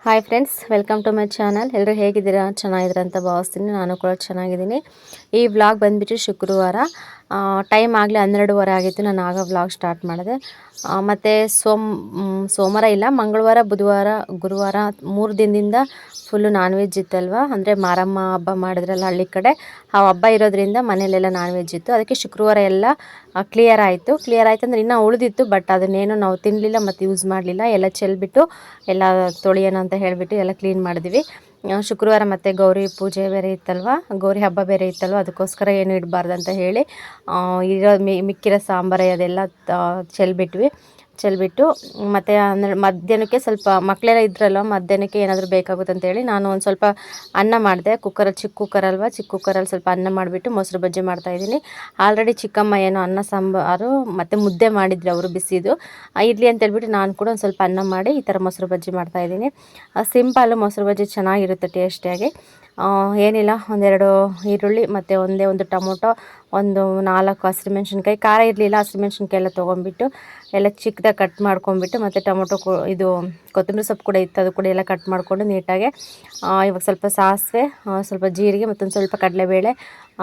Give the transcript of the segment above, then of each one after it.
Hi friends, welcome to my channel. ಎಲ್ಲರೂ ಹೇಗಿದ್ದೀರಾ? ಚೆನ್ನಾಗಿದ್ದೀರಾ ಅಂತ ಭಾವಿಸ್ತೀನಿ. ನಾನು ಕೂಡ ಚೆನ್ನಾಗಿದ್ದೀನಿ. ಈ ವ್ಲಾಗ್ ಬಂದುಬಿಟ್ಟು ಶುಕ್ರವಾರ ಟೈಮ್ ಆಗಲಿ 12:30 ಆಗಿತ್ತು. ನಾನು ಆಗ ವ್ಲಾಗ್ ಸ್ಟಾರ್ಟ್ ಮಾಡಿದೆ. ಮತ್ತು ಸೋಮವಾರ ಇಲ್ಲ, ಮಂಗಳವಾರ, ಬುಧವಾರ, ಗುರುವಾರ 3 ದಿನದಿಂದ ಫುಲ್ಲು ನಾನ್ ವೆಜ್ ಇತ್ತಲ್ವ. ಅಂದರೆ ಮಾರಮ್ಮ ಹಬ್ಬ ಮಾಡಿದ್ರಲ್ಲ ಹಳ್ಳಿ ಕಡೆ, ಆ ಹಬ್ಬ ಇರೋದ್ರಿಂದ ಮನೇಲೆಲ್ಲ ನಾನ್ ವೆಜ್ ಇತ್ತು. ಅದಕ್ಕೆ ಶುಕ್ರವಾರ ಎಲ್ಲ ಕ್ಲಿಯರ್ ಆಯಿತು ಅಂದರೆ ಇನ್ನೂ ಉಳಿದಿತ್ತು, ಬಟ್ ಅದನ್ನೇನು ನಾವು ತಿನ್ನಲಿಲ್ಲ ಮತ್ತು ಯೂಸ್ ಮಾಡಲಿಲ್ಲ. ಎಲ್ಲ ಚೆಲ್ಬಿಟ್ಟು ಎಲ್ಲ ತೊಳೆಯೋಣ ಅಂತ ಹೇಳಿಬಿಟ್ಟು ಎಲ್ಲ ಕ್ಲೀನ್ ಮಾಡಿದ್ವಿ. ಶುಕ್ರವಾರ ಮತ್ತು ಗೌರಿ ಪೂಜೆ ಬೇರೆ ಇತ್ತಲ್ವ, ಗೌರಿ ಹಬ್ಬ ಬೇರೆ ಇತ್ತಲ್ವ, ಅದಕ್ಕೋಸ್ಕರ ಏನು ಇಡಬಾರ್ದು ಅಂತ ಹೇಳಿ ಇರೋ ಮಿಕ್ಕಿರೋ ಸಾಂಬಾರು ಅದೆಲ್ಲ ಚೆಲ್ಬಿಟ್ಟು ಮತ್ತು ಅಂದರೆ ಮಧ್ಯಾಹ್ನಕ್ಕೆ ಸ್ವಲ್ಪ ಮಕ್ಕಳೆಲ್ಲ ಇದ್ರಲ್ವ, ಮಧ್ಯಾಹ್ನಕ್ಕೆ ಏನಾದರೂ ಬೇಕಾಗುತ್ತೆ ಅಂತೇಳಿ ನಾನು ಒಂದು ಸ್ವಲ್ಪ ಅನ್ನ ಮಾಡಿದೆ. ಚಿಕ್ಕ ಕುಕ್ಕರಲ್ಲಿ ಸ್ವಲ್ಪ ಅನ್ನ ಮಾಡಿಬಿಟ್ಟು ಮೊಸರು ಬಜ್ಜಿ ಮಾಡ್ತಾಯಿದ್ದೀನಿ. ಆಲ್ರೆಡಿ ಚಿಕ್ಕಮ್ಮ ಏನೋ ಅನ್ನ ಸಾಂಬಾರು ಮತ್ತು ಮುದ್ದೆ ಮಾಡಿದ್ರು ಅವರು ಬಿಸಿದು. ಇಡ್ಲಿ ಅಂತೇಳ್ಬಿಟ್ಟು ನಾನು ಕೂಡ ಒಂದು ಸ್ವಲ್ಪ ಅನ್ನ ಮಾಡಿ ಈ ಥರ ಮೊಸರು ಬಜ್ಜಿ ಮಾಡ್ತಾಯಿದ್ದೀನಿ. ಸಿಂಪಲ್ಲು ಮೊಸರು ಬಜ್ಜಿ ಚೆನ್ನಾಗಿರುತ್ತೆ ಟೇಸ್ಟಿಯಾಗಿ. ಏನಿಲ್ಲ, ಒಂದೆರಡು ಈರುಳ್ಳಿ ಮತ್ತು ಒಂದು ಟೊಮೊಟೊ, ಒಂದು 4 ಹಸಿರುಮೆಣ್ಸಿನ್ಕಾಯಿ, ಖಾರ ಇರಲಿಲ್ಲ, ಹಸಿರುಮೆಣ್ಸಿನ್ಕಾಯಿ ಎಲ್ಲ ತೊಗೊಂಡ್ಬಿಟ್ಟು ಎಲ್ಲ ಚಿಕ್ಕದಾಗಿ ಕಟ್ ಮಾಡ್ಕೊಂಡ್ಬಿಟ್ಟು, ಮತ್ತು ಟೊಮೊಟೊ ಇದು ಕೊತ್ತಂಬರಿ ಸೊಪ್ಪು ಕೂಡ ಇತ್ತು, ಅದು ಕೂಡ ಎಲ್ಲ ಕಟ್ ಮಾಡಿಕೊಂಡು ನೀಟಾಗಿ ಇವಾಗ ಸ್ವಲ್ಪ ಸಾಸಿವೆ, ಸ್ವಲ್ಪ ಜೀರಿಗೆ, ಮತ್ತೊಂದು ಸ್ವಲ್ಪ ಕಡಲೆಬೇಳೆ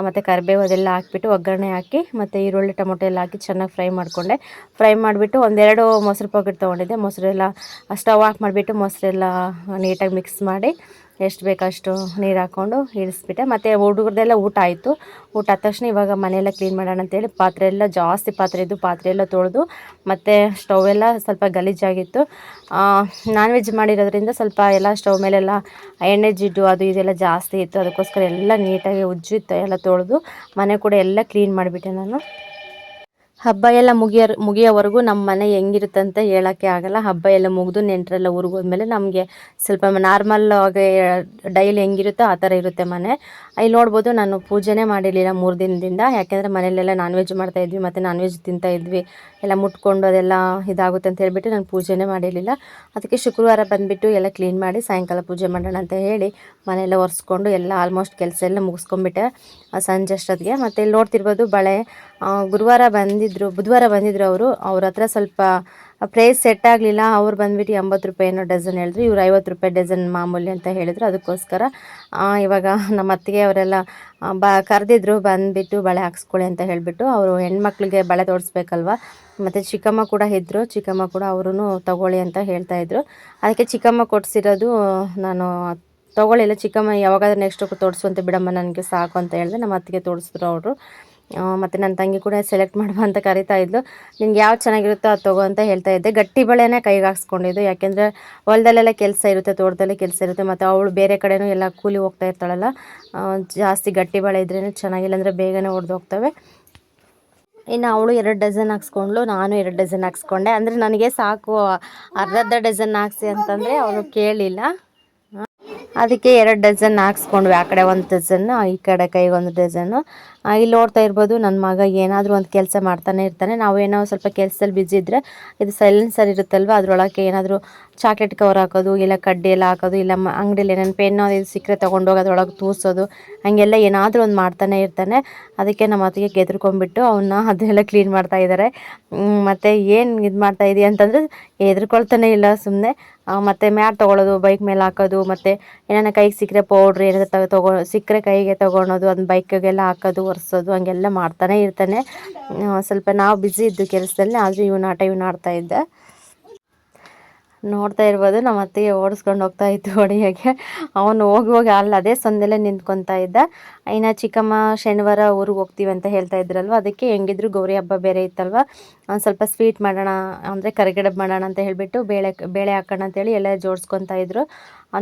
ಮತ್ತು ಕರಿಬೇವು ಅದೆಲ್ಲ ಹಾಕ್ಬಿಟ್ಟು ಒಗ್ಗರಣೆ ಹಾಕಿ, ಮತ್ತು ಈರುಳ್ಳಿ ಟೊಮೊಟೊ ಎಲ್ಲ ಹಾಕಿ ಚೆನ್ನಾಗಿ ಫ್ರೈ ಮಾಡಿಬಿಟ್ಟು ಒಂದೆರಡು ಮೊಸರು ಪ್ಯಾಕೆಟ್ ತೊಗೊಂಡಿದ್ದೆ. ಮೊಸರೆಲ್ಲ ಸ್ಟವ್ ಆಫ್ ಮಾಡಿಬಿಟ್ಟು ಮೊಸರೆಲ್ಲ ನೀಟಾಗಿ ಮಿಕ್ಸ್ ಮಾಡಿ ಎಷ್ಟು ಬೇಕಷ್ಟು ನೀರು ಹಾಕ್ಕೊಂಡು ಇಳಿಸ್ಬಿಟ್ಟೆ. ಮತ್ತು ಹುಡುಗರದೆಲ್ಲ ಊಟ ಆಯಿತು. ಊಟ ಆದ ತಕ್ಷಣ ಇವಾಗ ಮನೆಯೆಲ್ಲ ಕ್ಲೀನ್ ಮಾಡೋಣ ಅಂತೇಳಿ ಜಾಸ್ತಿ ಪಾತ್ರೆ ಎಲ್ಲ ತೊಳೆದು, ಮತ್ತು ಸ್ಟವ್ ಎಲ್ಲ ಸ್ವಲ್ಪ ಗಲೀಜಾಗಿತ್ತು. ನಾನ್ ವೆಜ್ ಮಾಡಿರೋದ್ರಿಂದ ಸ್ವಲ್ಪ ಎಲ್ಲ ಸ್ಟವ್ ಮೇಲೆಲ್ಲ ಎಣ್ಣೆ ಜಿಡ್ಡು ಅದು ಇದೆಲ್ಲ ಜಾಸ್ತಿ ಇತ್ತು. ಅದಕ್ಕೋಸ್ಕರ ಎಲ್ಲ ನೀಟಾಗಿ ಉಜ್ಜಿತ್ತು ಎಲ್ಲ ತೊಳೆದು ಮನೆ ಕೂಡ ಎಲ್ಲ ಕ್ಲೀನ್ ಮಾಡಿಬಿಟ್ಟೆ ನಾನು. ಹಬ್ಬ ಎಲ್ಲ ಮುಗಿಯೋವರೆಗೂ ನಮ್ಮ ಮನೆ ಹೆಂಗಿರುತ್ತೆ ಅಂತ ಹೇಳೋಕ್ಕೆ ಆಗೋಲ್ಲ. ಹಬ್ಬ ಎಲ್ಲ ಮುಗಿದು ನೆಂಟರೆಲ್ಲ ಊರಿಗೆ ಹೋದ್ಮೇಲೆ ನಮಗೆ ಸ್ವಲ್ಪ ನಾರ್ಮಲ್ ಆಗಿ ಡೈಲಿ ಹೆಂಗಿರುತ್ತೋ ಆ ಥರ ಇರುತ್ತೆ ಮನೆ. ಇಲ್ಲಿ ನೋಡ್ಬೋದು, ನಾನು ಪೂಜೆನೇ ಮಾಡಿರಲಿಲ್ಲ 3 ದಿನದಿಂದ. ಯಾಕೆಂದರೆ ಮನೆಯಲ್ಲೆಲ್ಲ ನಾನ್ ವೆಜ್ ಮಾಡ್ತಾಯಿದ್ವಿ ಮತ್ತು ನಾನ್ ವೆಜ್ ತಿಂತಾಯಿದ್ವಿ. ಎಲ್ಲ ಮುಟ್ಕೊಂಡು ಅದೆಲ್ಲ ಇದಾಗುತ್ತೆ ಅಂತ ಹೇಳ್ಬಿಟ್ಟು ನಾನು ಪೂಜೆನೇ ಮಾಡಿರಲಿಲ್ಲ. ಅದಕ್ಕೆ ಶುಕ್ರವಾರ ಬಂದುಬಿಟ್ಟು ಎಲ್ಲ ಕ್ಲೀನ್ ಮಾಡಿ ಸಾಯಂಕಾಲ ಪೂಜೆ ಮಾಡೋಣ ಅಂತ ಹೇಳಿ ಮನೆಯೆಲ್ಲ ಒರೆಸ್ಕೊಂಡು ಎಲ್ಲ ಆಲ್ಮೋಸ್ಟ್ ಕೆಲಸ ಎಲ್ಲ ಮುಗಿಸ್ಕೊಂಡ್ಬಿಟ್ಟೆ ಸಂಜೆ ಅಷ್ಟೊತ್ತಿಗೆ. ಮತ್ತು ಇಲ್ಲಿ ನೋಡ್ತಿರ್ಬೋದು ಬಳೆ, ಬುಧವಾರ ಬಂದಿದ್ರು ಅವ್ರ ಹತ್ರ ಸ್ವಲ್ಪ ಪ್ರೈಸ್ ಸೆಟ್ ಆಗಲಿಲ್ಲ. ಅವ್ರು ಬಂದುಬಿಟ್ಟು 80 ರೂಪಾಯಿ ಏನೋ ಡಜನ್ ಹೇಳಿದ್ರು, ಇವ್ರು 50 ರೂಪಾಯಿ ಡಜನ್ ಮಾಮೂಲಿ ಅಂತ ಹೇಳಿದ್ರು. ಅದಕ್ಕೋಸ್ಕರ ಇವಾಗ ನಮ್ಮ ಅತ್ತಿಗೆ ಅವರೆಲ್ಲ ಕರೆದಿದ್ರು, ಬಂದುಬಿಟ್ಟು ಬಳೆ ಹಾಕ್ಸ್ಕೊಳ್ಳಿ ಅಂತ ಹೇಳಿಬಿಟ್ಟು. ಅವರು ಹೆಣ್ಮಕ್ಳಿಗೆ ಬಳೆ ತೋರಿಸ್ಬೇಕಲ್ವ. ಮತ್ತು ಚಿಕ್ಕಮ್ಮ ಕೂಡ ಇದ್ದರು, ಚಿಕ್ಕಮ್ಮ ಕೂಡ ಅವರು ತಗೊಳ್ಳಿ ಅಂತ ಹೇಳ್ತಾಯಿದ್ರು. ಅದಕ್ಕೆ ಚಿಕ್ಕಮ್ಮ ಕೊಡಿಸಿರೋದು ನಾನು ತೊಗೊಳ್ಳಿಲ್ಲ. ಚಿಕ್ಕಮ್ಮ ಯಾವಾಗಾದ್ರೂ ನೆಕ್ಸ್ಟ್ ತೋರಿಸುವಂತೆ ಬಿಡಮ್ಮ, ನನಗೆ ಸಾಕು ಅಂತ ಹೇಳಿದೆ. ನಮ್ಮ ಅತ್ತಿಗೆ ತೋರಿಸಿದ್ರು ಅವರು. ಮತ್ತು ನನ್ನ ತಂಗಿ ಕೂಡ ಸೆಲೆಕ್ಟ್ ಮಾಡುವ ಅಂತ ಕರಿತಾ ಇದ್ಲು. ನಿನ್ಗೆ ಯಾವ್ದು ಚೆನ್ನಾಗಿರುತ್ತೋ ಅದು ತಗೋ ಅಂತ ಹೇಳ್ತಾ ಇದ್ದೆ. ಗಟ್ಟಿ ಬಳೆನೇ ಕೈಗೆ ಹಾಕ್ಸ್ಕೊಂಡಿದ್ದು, ಯಾಕೆಂದರೆ ಹೊಲದಲ್ಲೆಲ್ಲ ಕೆಲಸ ಇರುತ್ತೆ, ತೋಟದಲ್ಲೇ ಕೆಲಸ ಇರುತ್ತೆ. ಮತ್ತು ಅವಳು ಬೇರೆ ಕಡೆಯೂ ಎಲ್ಲ ಕೂಲಿ ಹೋಗ್ತಾ ಇರ್ತಾಳಲ್ಲ, ಜಾಸ್ತಿ ಗಟ್ಟಿ ಬಳೆ ಇದ್ರೇ ಚೆನ್ನಾಗಿಲ್ಲ, ಅಂದರೆ ಬೇಗನೆ ಒಡೆದೋಗ್ತವೆ. ಇನ್ನು ಅವಳು 2 ಡಜನ್ ಹಾಕ್ಸ್ಕೊಂಡ್ಳು, ನಾನು 2 ಡಜನ್ ಹಾಕ್ಸ್ಕೊಂಡೆ. ಅಂದರೆ ನನಗೆ ಸಾಕು, ಅರ್ಧ ಡಜನ್ ಹಾಕ್ಸಿ ಅಂತಂದರೆ ಅವಳು ಕೇಳಲಿಲ್ಲ. ಅದಕ್ಕೆ 2 ಡಜನ್ ಹಾಕ್ಸ್ಕೊಂಡ್ವಿ. ಆ ಕಡೆ 1 ಡಜನ್ನು, ಈ ಕಡೆ ಕೈಗೆ 1 ಡಜನ್ನು. ಇಲ್ಲಿ ನೋಡ್ತಾ ಇರ್ಬೋದು, ನನ್ನ ಮಗ ಏನಾದರೂ ಒಂದು ಕೆಲಸ ಮಾಡ್ತಾನೆ ಇರ್ತಾನೆ. ನಾವೇನೋ ಸ್ವಲ್ಪ ಕೆಲಸದಲ್ಲಿ ಬ್ಯುಸಿ ಇದ್ದರೆ ಇದು ಸೈಲೆನ್ಸರ್ ಇರುತ್ತಲ್ವ, ಅದರೊಳಗೆ ಏನಾದರೂ ಚಾಕ್ಲೇಟ್ ಕವರ್ ಹಾಕೋದು, ಇಲ್ಲ ಕಡ್ಡಿ ಎಲ್ಲ ಹಾಕೋದು, ಇಲ್ಲ ಅಂಗಡಿಯಲ್ಲಿ ಏನೇನು ಪೆನ್ನು ಇದು ಸಿಕ್ಕರೆ ತೊಗೊಂಡೋಗಿ ಅದರೊಳಗೆ ತೂರಿಸೋದು, ಹಾಗೆಲ್ಲ ಏನಾದರೂ ಒಂದು ಮಾಡ್ತಾನೆ ಇರ್ತಾನೆ. ಅದಕ್ಕೆ ನಮ್ಮ ಅತ್ತಿಗೆ ಕೆದ್ರುಕೊಂಡ್ಬಿಟ್ಟು ಅದೆಲ್ಲ ಕ್ಲೀನ್ ಮಾಡ್ತಾ ಇದ್ದಾರೆ. ಮತ್ತು ಏನು ಇದು ಮಾಡ್ತಾಯಿದ್ದೀವಿ ಅಂತಂದರೆ ಹೆದರ್ಕೊಳ್ತಾನೆ ಇಲ್ಲ ಸುಮ್ಮನೆ. ಮತ್ತು ಮ್ಯಾಟ್ ತೊಗೊಳೋದು, ಬೈಕ್ ಮೇಲೆ ಹಾಕೋದು, ಮತ್ತು ಏನಾರ ಕೈಗೆ ಸಿಕ್ಕರೆ ಪೌಡ್ರ್ ಏನಾದರೂ ಸಿಕ್ಕರೆ ಕೈಗೆ ತೊಗೊಳೋದು, ಅದನ್ನ ಬೈಕಿಗೆಲ್ಲ ಹಾಕೋದು, ಒರೆಸೋದು, ಹಂಗೆಲ್ಲ ಮಾಡ್ತಾನೆ ಇರ್ತಾನೆ. ಸ್ವಲ್ಪ ನಾವು ಬ್ಯುಸಿ ಇದ್ದು ಕೆಲಸದಲ್ಲಿ, ಆದರೂ ಇವನು ಆಡ್ತಾ ಇದ್ದ. ನೋಡ್ತಾ ಇರ್ಬೋದು, ನಮ್ಮ ಅತ್ತಿಗೆ ಓಡಿಸ್ಕೊಂಡು ಹೋಗ್ತಾ ಇತ್ತು ಹೊಡೆಯೋಕ್ಕೆ. ಅವನು ಹೋಗಿ ಅದೇ ಸಂದೆಲ್ಲೇ ನಿಂತ್ಕೊತಾ ಇದ್ದ. ಇನ್ನು ಚಿಕ್ಕಮ್ಮ ಶನಿವಾರ ಊರಿಗೆ ಹೋಗ್ತೀವಿ ಅಂತ ಹೇಳ್ತಾ ಇದ್ರಲ್ವ, ಅದಕ್ಕೆ ಹೆಂಗಿದ್ರು ಗೌರಿ ಹಬ್ಬ ಬೇರೆ ಇತ್ತಲ್ವ, ಒಂದು ಸ್ವಲ್ಪ ಸ್ವೀಟ್ ಮಾಡೋಣ ಅಂದರೆ ಕರಿಗಡುಬು ಮಾಡೋಣ ಅಂತ ಹೇಳಿಬಿಟ್ಟು ಬೇಳೆ ಹಾಕೋಣ ಅಂತೇಳಿ ಎಲ್ಲ ಜೋಡಿಸ್ಕೊತಾ ಇದ್ರು.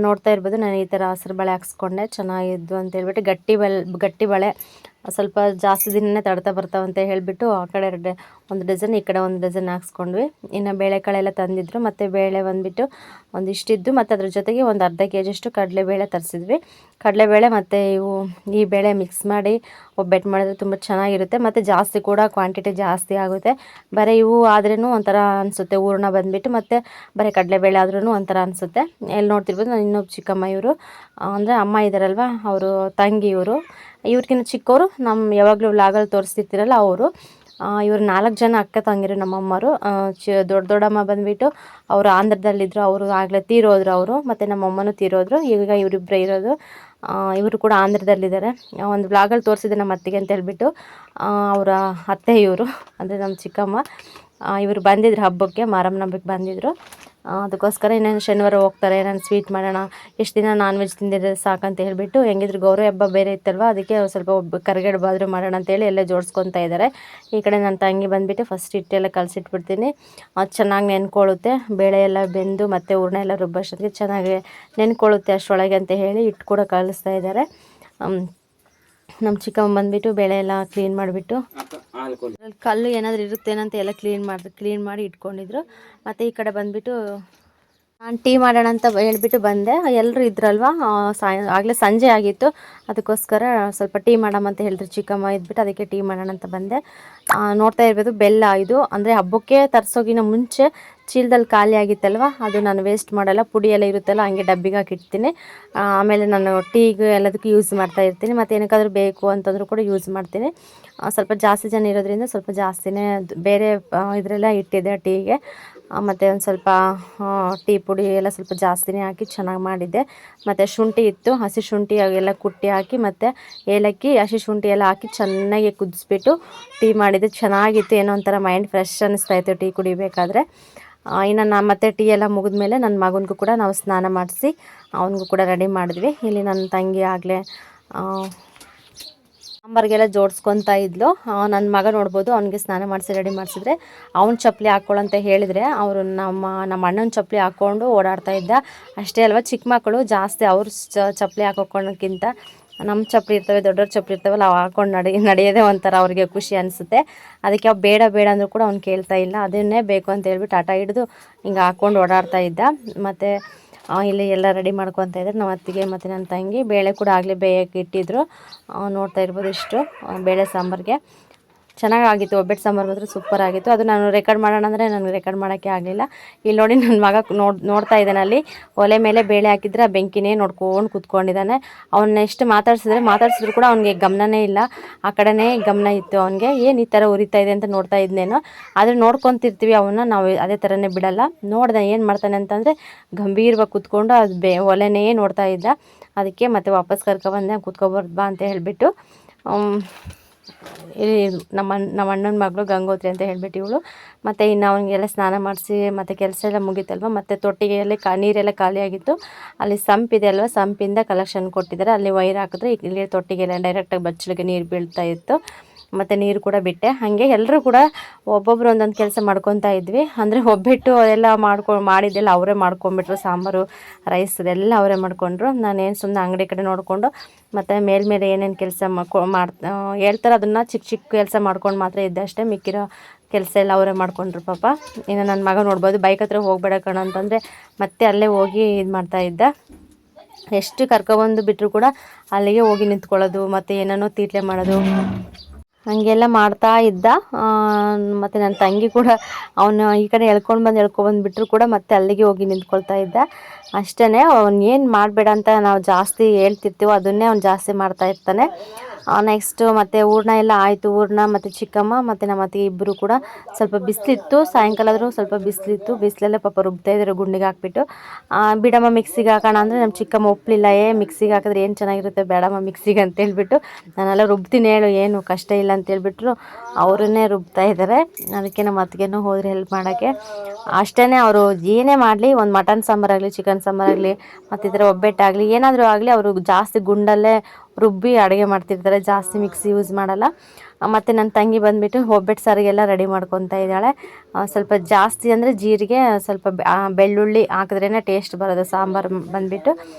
ನೋಡ್ತಾ ಇರ್ಬೋದು, ನಾನು ಈ ಥರ ಹಸಿರು ಬಳೆ ಹಾಕ್ಸ್ಕೊಂಡೆ, ಚೆನ್ನಾಗಿದ್ದು ಅಂತ ಹೇಳ್ಬಿಟ್ಟು. ಗಟ್ಟಿ ಬಳೆ ಸ್ವಲ್ಪ ಜಾಸ್ತಿ ದಿನನೇ ತಡ್ತಾ ಬರ್ತಾವೆ ಅಂತ ಹೇಳಿಬಿಟ್ಟು ಆ ಕಡೆ 1 ಡಜನ್, ಈ ಕಡೆ 1 ಡಜನ್ ಹಾಕ್ಸ್ಕೊಂಡ್ವಿ. ಇನ್ನು ಬೇಳೆಕಾಳೆಲ್ಲ ತಂದಿದ್ರು, ಮತ್ತು ಬೇಳೆ ಬಂದುಬಿಟ್ಟು ಒಂದಿಷ್ಟಿದ್ದು, ಮತ್ತು ಅದ್ರ ಜೊತೆಗೆ ಒಂದು ಅರ್ಧ kg ಕಡಲೆಬೇಳೆ ತರಿಸಿದ್ವಿ. ಕಡಲೆಬೇಳೆ ಮತ್ತು ಈ ಬೇಳೆ ಮಿಕ್ಸ್ ಮಾಡಿ ಒಬ್ಬಟ್ಟು ಮಾಡಿದ್ರೆ ತುಂಬ ಚೆನ್ನಾಗಿರುತ್ತೆ, ಮತ್ತು ಜಾಸ್ತಿ ಕೂಡ ಕ್ವಾಂಟಿಟಿ ಜಾಸ್ತಿ ಆಗುತ್ತೆ. ಬರೀ ಇವು ಆದ್ರೂ ಒಂಥರ ಅನಿಸುತ್ತೆ, ಹೂರಣ ಬಂದುಬಿಟ್ಟು, ಮತ್ತು ಬರೀ ಕಡಲೆಬೇಳೆ ಆದ್ರೂ ಒಂಥರ ಅನಿಸುತ್ತೆ. ಎಲ್ಲಿ ನೋಡ್ತಿರ್ಬೋದು, ನಾನು ಇನ್ನೊಬ್ಬ ಚಿಕ್ಕಮ್ಮ, ಇವರು ಅಂದರೆ ಅಮ್ಮ ಇದ್ದಾರಲ್ವ, ಅವರು ತಂಗಿ, ಇವ್ರಿಗಿಂತ ಚಿಕ್ಕವರು, ಯಾವಾಗಲೂ ವ್ಲಾಗಲ್ಲಿ ತೋರಿಸ್ತಿರ್ತೀರಲ್ಲ ಅವರು. ಇವರು 4 ಜನ ಅಕ್ಕ ತಂಗಿರು ನಮ್ಮಮ್ಮರು. ದೊಡ್ಡಮ್ಮ ಬಂದುಬಿಟ್ಟು ಅವರು ಆಂಧ್ರದಲ್ಲಿದ್ದರು, ಅವರು ಆಗಲೇ ತೀರೋದ್ರು ಅವರು, ಮತ್ತು ನಮ್ಮಮ್ಮನೂ ತೀರೋದ್ರು. ಈಗ ಇವರಿಬ್ಬರೇ ಇರೋದು. ಇವರು ಕೂಡ ಆಂಧ್ರದಲ್ಲಿದ್ದಾರೆ. ಒಂದು ಬ್ಲಾಗಲ್ಲಿ ತೋರಿಸಿದೆ ನಮ್ಮ ಅತ್ತಿಗೆ ಅಂತ ಹೇಳ್ಬಿಟ್ಟು. ಅವರ ಅತ್ತೆ ಇವರು, ಅಂದರೆ ನಮ್ಮ ಚಿಕ್ಕಮ್ಮ. ಇವರು ಬಂದಿದ್ರು ಹಬ್ಬಕ್ಕೆ, ಮಾರಮ್ಮನ ಹಬ್ಬಕ್ಕೆ ಬಂದಿದ್ದರು. ಅದಕ್ಕೋಸ್ಕರ ಇನ್ನೇನು ಶನಿವಾರ ಹೋಗ್ತಾರೆ, ನಾನು ಸ್ವೀಟ್ ಮಾಡೋಣ, ಎಷ್ಟು ದಿನ ನಾನ್ ವೆಜ್ ತಿಂದಿದ್ರೆ ಸಾಕಂತ ಹೇಳಿಬಿಟ್ಟು. ಹೆಂಗಿದ್ರು ಗೌರಿ ಹಬ್ಬ ಬೇರೆ ಇತ್ತಲ್ವ, ಅದಕ್ಕೆ ಸ್ವಲ್ಪ ಕರಿಗಡುಬಾದರೂ ಮಾಡೋಣ ಅಂತೇಳಿ ಎಲ್ಲ ಜೋಡಿಸ್ಕೊತಾ ಇದ್ದಾರೆ. ಈ ಕಡೆ ನನ್ನ ತಂಗಿ ಬಂದುಬಿಟ್ಟು ಫಸ್ಟ್ ಹಿಟ್ಟೆಲ್ಲ ಕಲಸಿಟ್ಬಿಡ್ತೀನಿ. ಅದು ಚೆನ್ನಾಗಿ ನೆನ್ಕೊಳ್ಳುತ್ತೆ, ಬೇಳೆ ಎಲ್ಲ ಬೆಂದು ಮತ್ತು ಹೂರ್ಣ ಎಲ್ಲ ರುಬ್ಬಷ್ಟೊತ್ತಿಗೆ ಚೆನ್ನಾಗಿ ನೆನ್ಕೊಳ್ಳುತ್ತೆ ಅಷ್ಟರೊಳಗೆ ಅಂತ ಹೇಳಿ ಹಿಟ್ಟು ಕೂಡ ಕಲಿಸ್ತಾ ಇದ್ದಾರೆ. ನಮ್ಮ ಚಿಕ್ಕಮ್ಮ ಬಂದುಬಿಟ್ಟು ಬೇಳೆ ಎಲ್ಲ ಕ್ಲೀನ್ ಮಾಡಿಬಿಟ್ಟು ಕಲ್ಲು ಏನಾದರೂ ಇರುತ್ತೇನಂತ ಎಲ್ಲ ಕ್ಲೀನ್ ಮಾಡಿ ಇಟ್ಕೊಂಡಿದ್ರು. ಮತ್ತು ಈ ಕಡೆ ಬಂದುಬಿಟ್ಟು ನಾನು ಟೀ ಮಾಡೋಣ ಅಂತ ಹೇಳ್ಬಿಟ್ಟು ಬಂದೆ. ಎಲ್ಲರೂ ಇದ್ರಲ್ವ, ಆಗಲೇ ಸಂಜೆ ಆಗಿತ್ತು. ಅದಕ್ಕೋಸ್ಕರ ಸ್ವಲ್ಪ ಟೀ ಮಾಡಮ್ಮ ಅಂತ ಹೇಳಿದ್ರು ಚಿಕ್ಕಮ್ಮ ಇದ್ಬಿಟ್ಟು, ಅದಕ್ಕೆ ಟೀ ಮಾಡೋಣ ಅಂತ ಬಂದೆ. ನೋಡ್ತಾ ಇರ್ಬೋದು, ಬೆಲ್ಲ ಇದು ಅಂದರೆ ಹಬ್ಬಕ್ಕೆ ತರಿಸೋಗಿನ ಮುಂಚೆ ಚೀಲದಲ್ಲಿ ಖಾಲಿ ಆಗಿತ್ತಲ್ವ, ಅದು ನಾನು ವೇಸ್ಟ್ ಮಾಡಲ್ಲ. ಪುಡಿ ಎಲ್ಲ ಇರುತ್ತಲ್ಲ, ಹಂಗೆ ಡಬ್ಬಿಗೆ ಹಾಕಿಡ್ತೀನಿ. ಆಮೇಲೆ ನಾನು ಟೀಗೆ ಎಲ್ಲದಕ್ಕೂ ಯೂಸ್ ಮಾಡ್ತಾ ಇರ್ತೀನಿ. ಮತ್ತು ಏನಕ್ಕಾದ್ರೂ ಬೇಕು ಅಂತಂದರೂ ಕೂಡ ಯೂಸ್ ಮಾಡ್ತೀನಿ. ಸ್ವಲ್ಪ ಜಾಸ್ತಿ ಜನ ಇರೋದ್ರಿಂದ ಸ್ವಲ್ಪ ಜಾಸ್ತಿನೇ ಬೇರೆ ಇದರೆಲ್ಲ ಇಟ್ಟಿದ್ದೆ ಟೀಗೆ. ಮತ್ತು ಒಂದು ಸ್ವಲ್ಪ ಟೀ ಪುಡಿ ಎಲ್ಲ ಸ್ವಲ್ಪ ಜಾಸ್ತಿನೇ ಹಾಕಿ ಚೆನ್ನಾಗಿ ಮಾಡಿದ್ದೆ. ಮತ್ತು ಶುಂಠಿ ಇತ್ತು, ಹಸಿ ಶುಂಠಿ ಎಲ್ಲ ಕುಟ್ಟಿ ಹಾಕಿ, ಮತ್ತು ಏಲಕ್ಕಿ, ಹಸಿ ಶುಂಠಿ ಎಲ್ಲ ಹಾಕಿ ಚೆನ್ನಾಗಿ ಕುದಿಸ್ಬಿಟ್ಟು ಟೀ ಮಾಡಿದ್ದೆ. ಚೆನ್ನಾಗಿತ್ತು, ಏನೋ ಒಂಥರ ಮೈಂಡ್ ಫ್ರೆಶ್ ಅನ್ನಿಸ್ತಾಯಿತ್ತು ಟೀ ಕುಡಿಬೇಕಾದ್ರೆ. ಇನ್ನು ಮತ್ತೆ ಟೀ ಎಲ್ಲ ಮುಗಿದ್ಮೇಲೆ ನನ್ನ ಮಗನಿಗೂ ಕೂಡ ನಾವು ಸ್ನಾನ ಮಾಡಿಸಿ ಅವನಿಗೂ ಕೂಡ ರೆಡಿ ಮಾಡಿದ್ವಿ. ಇಲ್ಲಿ ನನ್ನ ತಂಗಿ ಆಗಲೇ ಸಾಂಬಾರಿಗೆಲ್ಲ ಜೋಡಿಸ್ಕೊತಾ ಇದ್ಲು. ನನ್ನ ಮಗ ನೋಡ್ಬೋದು, ಅವನಿಗೆ ಸ್ನಾನ ಮಾಡಿಸಿ ರೆಡಿ ಮಾಡಿಸಿದ್ರೆ ಅವ್ನು ಚಪ್ಪಲಿ ಹಾಕ್ಕೊಳ್ಳಂತ ಹೇಳಿದರೆ ಅವರು ನಮ್ಮ ಅಣ್ಣನ ಚಪ್ಪಲಿ ಹಾಕ್ಕೊಂಡು ಓಡಾಡ್ತಾ ಇದ್ದ. ಅಷ್ಟೇ ಅಲ್ವ, ಚಿಕ್ಕ ಮಕ್ಕಳು ಜಾಸ್ತಿ ಅವ್ರ ಚಪ್ಪಲಿ ಹಾಕೋಕ್ಕಿಂತ ನಮ್ಮ ಚಪ್ಪಲಿ ಇರ್ತವೆ, ದೊಡ್ಡವ್ರ ಚಪ್ಪಲಿ ಇರ್ತವಲ್ಲ, ಅವು ಹಾಕ್ಕೊಂಡು ನಡೆಯೋದೇ ಒಂಥರ ಅವ್ರಿಗೆ ಖುಷಿ ಅನಿಸುತ್ತೆ. ಅದಕ್ಕೆ ಅವು ಬೇಡ ಅಂದರೂ ಕೂಡ ಅವ್ನು ಕೇಳ್ತಾ ಇಲ್ಲ, ಅದನ್ನೇ ಬೇಕು ಅಂತ ಹೇಳ್ಬಿಟ್ಟು ಆಟ ಹಿಡಿದು ಹಿಂಗೆ ಹಾಕ್ಕೊಂಡು ಓಡಾಡ್ತಾ ಇದ್ದ. ಮತ್ತು ಇಲ್ಲಿ ಎಲ್ಲ ರೆಡಿ ಮಾಡ್ಕೊತಾ ಇದ್ದಾರೆ ನಮ್ಮ ಅತ್ತಿಗೆ ಮತ್ತು ನನ್ನ ತಂಗಿ. ಬೇಳೆ ಕೂಡ ಆಗಲೇ ಬೇಯಕ್ಕೆ ಇಟ್ಟಿದ್ರು, ನೋಡ್ತಾ ಇರ್ಬೋದು. ಇಷ್ಟು ಬೇಳೆ ಸಾಂಬಾರಿಗೆ ಚೆನ್ನಾಗಿತ್ತು. ಒಬ್ಬಟ್ಟು ಸಾಂಬಾರು ಮಾತ್ರ ಸೂಪರ್ ಆಗಿತ್ತು. ಅದು ನಾನು ರೆಕಾರ್ಡ್ ಮಾಡೋಣ ಅಂದರೆ ನನಗೆ ರೆಕಾರ್ಡ್ ಮಾಡೋಕ್ಕೆ ಆಗಲಿಲ್ಲ. ಇಲ್ಲಿ ನೋಡಿ, ನನ್ನ ಮಗ ನೋಡ್ತಾ ಇದ್ದಾನೆ. ಅಲ್ಲಿ ಒಲೆ ಮೇಲೆ ಬೇಳೆ ಹಾಕಿದ್ರೆ ಆ ಬೆಂಕಿನೇ ನೋಡ್ಕೊಂಡು ಕೂತ್ಕೊಂಡಿದ್ದಾನೆ. ಅವನ್ನ ಎಷ್ಟು ಮಾತಾಡ್ಸಿದ್ರು ಕೂಡ ಅವನಿಗೆ ಗಮನನೇ ಇಲ್ಲ, ಆ ಕಡೆನೇ ಗಮನ ಇತ್ತು ಅವನಿಗೆ. ಏನು ಈ ಥರ ಉರಿತಾ ಇದೆ ಅಂತ ನೋಡ್ತಾ ಇದ್ನೇನೋ. ಆದರೆ ನೋಡ್ಕೊತಿರ್ತೀವಿ ಅವನ್ನ, ನಾವು ಅದೇ ಥರನೇ ಬಿಡಲ್ಲ. ನೋಡ್ದೆ ಏನು ಮಾಡ್ತಾನೆ ಅಂತಂದರೆ ಗಂಭೀರವಾಗಿ ಕೂತ್ಕೊಂಡು ಅದು ಒಲೆನೇ ನೋಡ್ತಾ ಇದ್ದ. ಅದಕ್ಕೆ ಮತ್ತೆ ವಾಪಸ್ ಕರ್ಕೊಬಂದೆ, ಕೂತ್ಕೊಬಾರ್ದು ಬಾ ಅಂತ ಹೇಳಿಬಿಟ್ಟು. ಇಲ್ಲಿ ನಮ್ಮ ಅಣ್ಣನ ಮಗಳು ಗಂಗೋತ್ರಿ ಅಂತ ಹೇಳ್ಬಿಟ್ಟು ಇವಳು. ಮತ್ತು ಇನ್ನು ಅವನಿಗೆಲ್ಲ ಸ್ನಾನ ಮಾಡಿಸಿ ಮತ್ತು ಕೆಲಸ ಎಲ್ಲ ಮುಗೀತಲ್ವ. ಮತ್ತು ತೊಟ್ಟಿಗೆಯಲ್ಲಿ ನೀರೆಲ್ಲ ಖಾಲಿಯಾಗಿತ್ತು. ಅಲ್ಲಿ ಸಂಪಿದೆ ಅಲ್ವ, ಸಂಪಿಂದ ಕಲೆಕ್ಷನ್ ಕೊಟ್ಟಿದ್ದಾರೆ. ಅಲ್ಲಿ ವೈರ್ ಹಾಕಿದ್ರೆ ಇಲ್ಲಿ ತೊಟ್ಟಿಗೆಲ್ಲ ಡೈರೆಕ್ಟಾಗಿ ಬಚ್ಚಲಿಗೆ ನೀರು ಬೀಳ್ತಾ ಇತ್ತು. ಮತ್ತು ನೀರು ಕೂಡ ಬಿಟ್ಟೆ. ಹಾಗೆ ಎಲ್ಲರೂ ಕೂಡ ಒಬ್ಬೊಬ್ಬರು ಒಂದೊಂದು ಕೆಲಸ ಮಾಡ್ಕೊತಾ ಇದ್ವಿ. ಅಂದರೆ ಒಬ್ಬಟ್ಟು ಅದೆಲ್ಲ ಮಾಡಿದ್ದೆಲ್ಲ ಅವರೇ ಮಾಡ್ಕೊಂಬಿಟ್ರು. ಸಾಂಬಾರು, ರೈಸ್ ಅದೆಲ್ಲ ಅವರೇ ಮಾಡಿಕೊಂಡ್ರು. ನಾನೇನು ಸುಮ್ಮನೆ ಅಂಗಡಿ ಕಡೆ ನೋಡಿಕೊಂಡು ಮತ್ತು ಮೇಲ್ಮೇಲೆ ಏನೇನು ಕೆಲಸ ಹೇಳ್ತಾರೆ ಅದನ್ನು ಚಿಕ್ಕ ಚಿಕ್ಕ ಕೆಲಸ ಮಾಡ್ಕೊಂಡು ಮಾತ್ರ ಇದ್ದೆ ಅಷ್ಟೇ. ಮಿಕ್ಕಿರೋ ಕೆಲಸ ಎಲ್ಲ ಅವರೇ ಮಾಡ್ಕೊಂಡ್ರು ಪಾಪ. ಇನ್ನು ನನ್ನ ಮಗ ನೋಡ್ಬೋದು, ಬೈಕ್ ಹತ್ರ ಹೋಗಬೇಡ ಕಣ ಅಂತಂದರೆ ಮತ್ತೆ ಅಲ್ಲೇ ಹೋಗಿ ಇದು ಮಾಡ್ತಾಯಿದ್ದ. ಎಷ್ಟು ಕರ್ಕೊಬಂದು ಬಿಟ್ಟರು ಕೂಡ ಅಲ್ಲಿಗೆ ಹೋಗಿ ನಿಂತ್ಕೊಳ್ಳೋದು, ಮತ್ತು ಏನೇನೋ ತೀಟ್ಲೆ ಮಾಡೋದು, ಹಾಗೆಲ್ಲ ಮಾಡ್ತಾ ಇದ್ದ. ಮತ್ತು ನನ್ನ ತಂಗಿ ಕೂಡ ಅವನು ಈ ಕಡೆ ಎಳ್ಕೊಂಡ್ಬಂದುಬಿಟ್ರು ಕೂಡ ಮತ್ತೆ ಅಲ್ಲಿಗೆ ಹೋಗಿ ನಿಂತ್ಕೊಳ್ತಾ ಇದ್ದ. ಅಷ್ಟೇ, ಅವ್ನು ಏನು ಮಾಡಬೇಡ ಅಂತ ನಾವು ಜಾಸ್ತಿ ಹೇಳ್ತಿರ್ತೀವೋ ಅದನ್ನೇ ಅವ್ನು ಜಾಸ್ತಿ ಮಾಡ್ತಾ ಇರ್ತಾನೆ. ನೆಕ್ಸ್ಟು ಮತ್ತು ಹೂರ್ಣ ಎಲ್ಲ ಆಯಿತು. ಹೂರ್ಣ ಮತ್ತು ಚಿಕ್ಕಮ್ಮ ಮತ್ತು ನಮ್ಮ ಅತ್ತಿಗೆ ಇಬ್ಬರು ಕೂಡ ಸ್ವಲ್ಪ ಬಿಸಿಲಿತ್ತು, ಸಾಯಂಕಾಲ ಆದರೂ ಸ್ವಲ್ಪ ಬಿಸಿಲಿತ್ತು. ಬಿಸಿಲಲ್ಲೇ ಪಾಪ ರುಬ್ತಾಯಿದ್ರು ಗುಂಡಿಗೆ ಹಾಕ್ಬಿಟ್ಟು. ಬಿಡಮ್ಮ ಮಿಕ್ಸಿಗೆ ಹಾಕೋಣ ಅಂದರೆ ನಮ್ಮ ಚಿಕ್ಕಮ್ಮ ಒಪ್ಪಲಿಲ್ಲ. ಮಿಕ್ಸಿಗೆ ಹಾಕಿದ್ರೆ ಏನು ಚೆನ್ನಾಗಿರುತ್ತೆ, ಬೇಡಮ್ಮ ಮಿಕ್ಸಿಗೆ ಅಂತೇಳ್ಬಿಟ್ಟು. ನಾನೆಲ್ಲ ರುಬ್ತೀನಿ ಹೇಳು, ಏನು ಕಷ್ಟ ಇಲ್ಲ ಅಂತೇಳ್ಬಿಟ್ರು. ಅವರನ್ನೇ ರುಬ್ತಾ ಇದ್ದಾರೆ. ಅದಕ್ಕೆ ನಮ್ಮ ಅತ್ತಿಗೆನೂ ಹೋದ್ರೆ ಹೆಲ್ಪ್ ಮಾಡೋಕ್ಕೆ. ಅಷ್ಟೇ, ಅವರು ಏನೇ ಮಾಡಲಿ, ಒಂದು ಮಟನ್ ಸಾಂಬಾರಾಗಲಿ, ಚಿಕನ್ ಸಾಂಬಾರಾಗಲಿ, ಮತ್ತು ಈ ಥರ ಒಬ್ಬಟ್ಟಾಗಲಿ ಏನಾದರೂ ಆಗಲಿ, ಅವರು ಜಾಸ್ತಿ ಗುಂಡಲ್ಲೇ ರುಬ್ಬಿ ಅಡುಗೆ ಮಾಡ್ತಿರ್ತಾರೆ, ಜಾಸ್ತಿ ಮಿಕ್ಸಿ ಯೂಸ್ ಮಾಡಲ್ಲ. ಮತ್ತು ನನ್ನ ತಂಗಿ ಬಂದುಬಿಟ್ಟು ಒಬ್ಬಟ್ಟು ಸಾರಿಗೆಲ್ಲ ರೆಡಿ ಮಾಡ್ಕೊತಾ ಇದ್ದಾಳೆ. ಸ್ವಲ್ಪ ಜಾಸ್ತಿ ಅಂದರೆ ಜೀರಿಗೆ, ಸ್ವಲ್ಪ ಬೆಳ್ಳುಳ್ಳಿ ಹಾಕಿದ್ರೇ ಟೇಸ್ಟ್ ಬರೋದು ಸಾಂಬಾರು ಬಂದುಬಿಟ್ಟು.